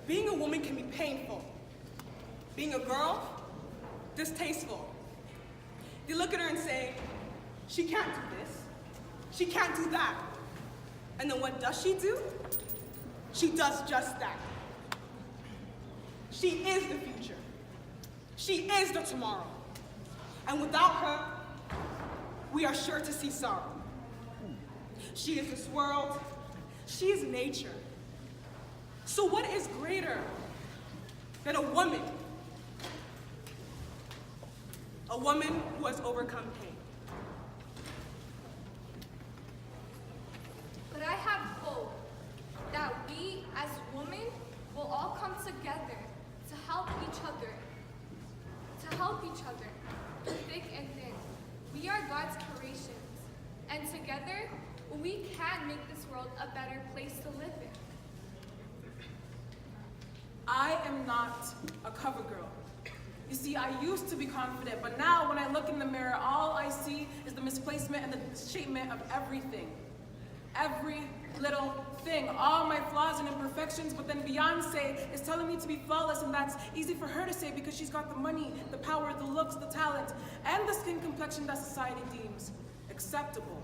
Being a woman can be painful. Being a girl, distasteful. They look at her and say, she can't do this, she can't do that. And then what does she do? She does just that. She is the future. She is the tomorrow. And without her, we are sure to see sorrow. She is this world. She is nature. So what is greater than a woman? A woman who has overcome pain. But I have hope that we as women will all come together to help each other. Through thick and thin. We are God's creations. And together, we can make this world a better place to live in. I am not a cover girl. You see, I used to be confident, but now when I look in the mirror, all I see is the misplacement and the misshapement of everything. Every little thing, all my flaws and imperfections, but then Beyonce is telling me to be flawless, and that's easy for her to say because she's got the money, the power, the looks, the talent, and the skin complexion that society deems acceptable.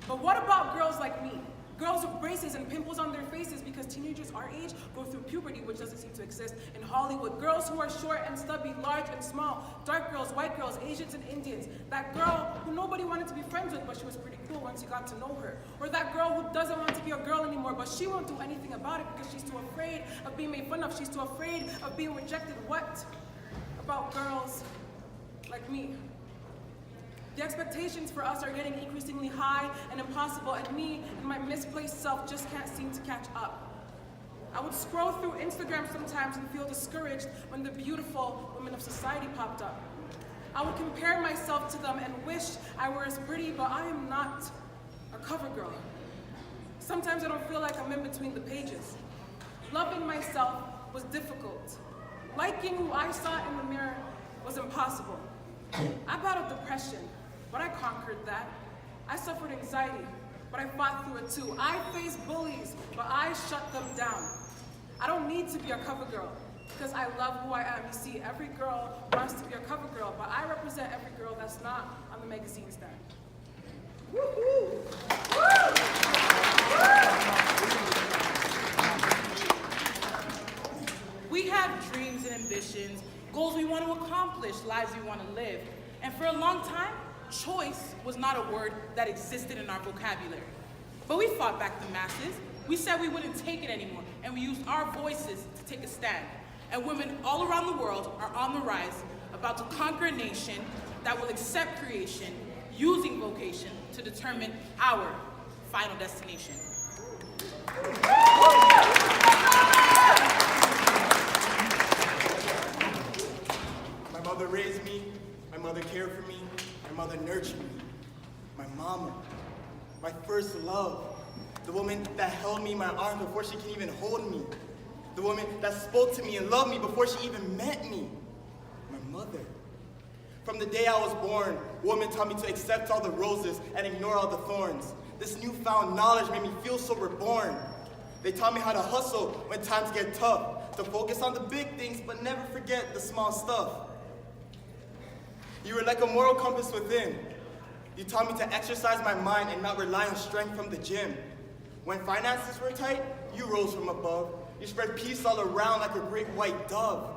But what about girls like me? Girls with braces and pimples on their faces because teenagers our age go through puberty, which doesn't seem to exist in Hollywood. Girls who are short and stubby, large and small. Dark girls, white girls, Asians and Indians. That girl who nobody wanted to be friends with, but she was pretty cool once you got to know her. Or that girl who doesn't want to be a girl anymore, but she won't do anything about it because she's too afraid of being made fun of. She's too afraid of being rejected. What about girls like me? The expectations for us are getting increasingly high and impossible, and me and my misplaced self just can't seem to catch up. I would scroll through Instagram sometimes and feel discouraged when the beautiful women of society popped up. I would compare myself to them and wish I were as pretty, but I am not a cover girl. Sometimes I don't feel like I'm in between the pages. Loving myself was difficult. Liking who I saw in the mirror was impossible. I battled depression, but I conquered that. I suffered anxiety, but I fought through it too. I faced bullies, but I shut them down. I don't need to be a cover girl, because I love who I am. You see, every girl wants to be a cover girl, but I represent every girl that's not on the magazine stand. Woo-hoo! We have dreams and ambitions, goals we want to accomplish, lives we want to live. And for a long time, choice was not a word that existed in our vocabulary. But we fought back the masses. We said we wouldn't take it anymore, and we used our voices to take a stand. And women all around the world are on the rise, about to conquer a nation that will accept creation, using vocation to determine our final destination. My mother raised me, my mother cared for me, my mother nurtured me. My mama, my first love, the woman that held me in my arms before she could even hold me. The woman that spoke to me and loved me before she even met me. My mother. From the day I was born, women taught me to accept all the roses and ignore all the thorns. This newfound knowledge made me feel so reborn. They taught me how to hustle when times get tough, to focus on the big things but never forget the small stuff. You were like a moral compass within. You taught me to exercise my mind and not rely on strength from the gym. When finances were tight, you rose from above. You spread peace all around like a great white dove.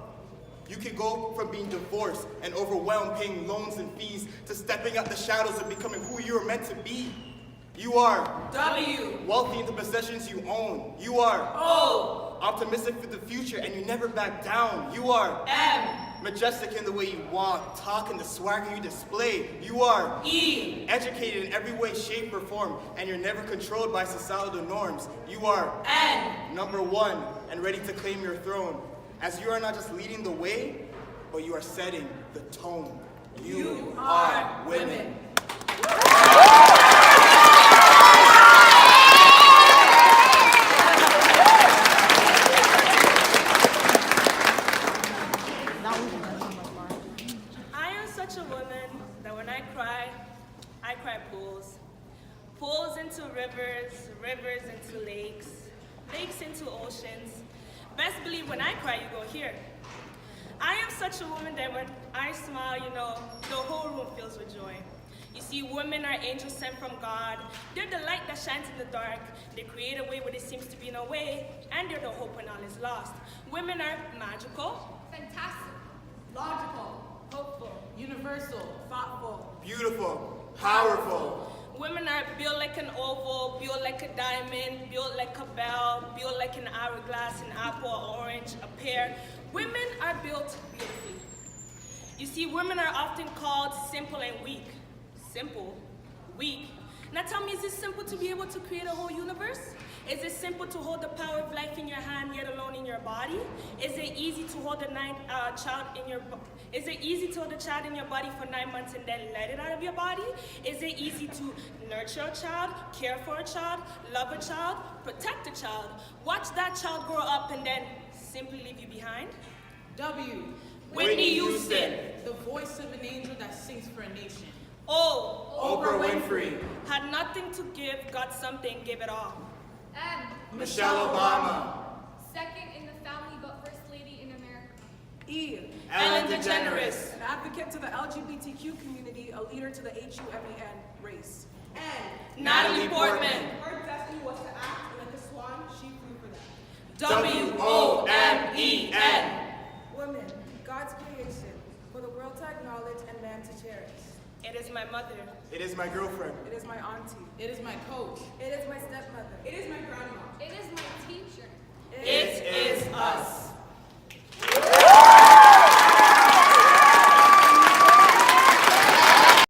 You could go from being divorced and overwhelmed paying loans and fees to stepping out the shadows and becoming who you were meant to be. You are W. Wealthy in the possessions you own. You are O. Optimistic for the future and you never back down. You are M. Majestic in the way you walk, talk, and the swagger you display. You are E. Educated in every way, shape, or form, and you're never controlled by societal norms. You are N. Number one and ready to claim your throne. As you are not just leading the way, but you are setting the tone. You are women. Pools into rivers, rivers into lakes, lakes into oceans, Best believe when I cry, you go here. I am such a woman that when I smile, the whole room fills with joy. You see, women are angels sent from God. They're the light that shines in the dark. They create a way where there seems to be no way, and they're the hope when all is lost. Women are magical, Fantastic. Logical. Hopeful, Universal. thoughtful, Beautiful, powerful. Women are built like an oval, built like a diamond, built like a bell, built like an hourglass, an apple, an orange, a pear. Women are built beautifully. You see, women are often called simple and weak. Simple, weak. Now tell me, is it simple to be able to create a whole universe? Is it simple to hold the power of life in your hand, yet alone in your body? Is it easy to hold a child in your Is it easy to hold a child in your body for 9 months and then let it out of your body? Is it easy to nurture a child, care for a child, love a child, protect a child, watch that child grow up and then simply leave you behind? W. Whitney Houston. The voice of an angel that sings for a nation. O. Oprah Winfrey. Had nothing to give, got something, give it all. M. Michelle Obama. Second in the family, but first lady in America. E. Ellen DeGeneres. An advocate to the LGBTQ community, a leader to the HUMAN race. And Natalie Portman. her destiny was to act like a swan. She flew for that. WOMEN. Women, God's creation, for the world to acknowledge and man to cherish. It is my mother. It is my girlfriend. It is my auntie. It is my coach. It is my stepmother. It is my grandma. It is my teacher.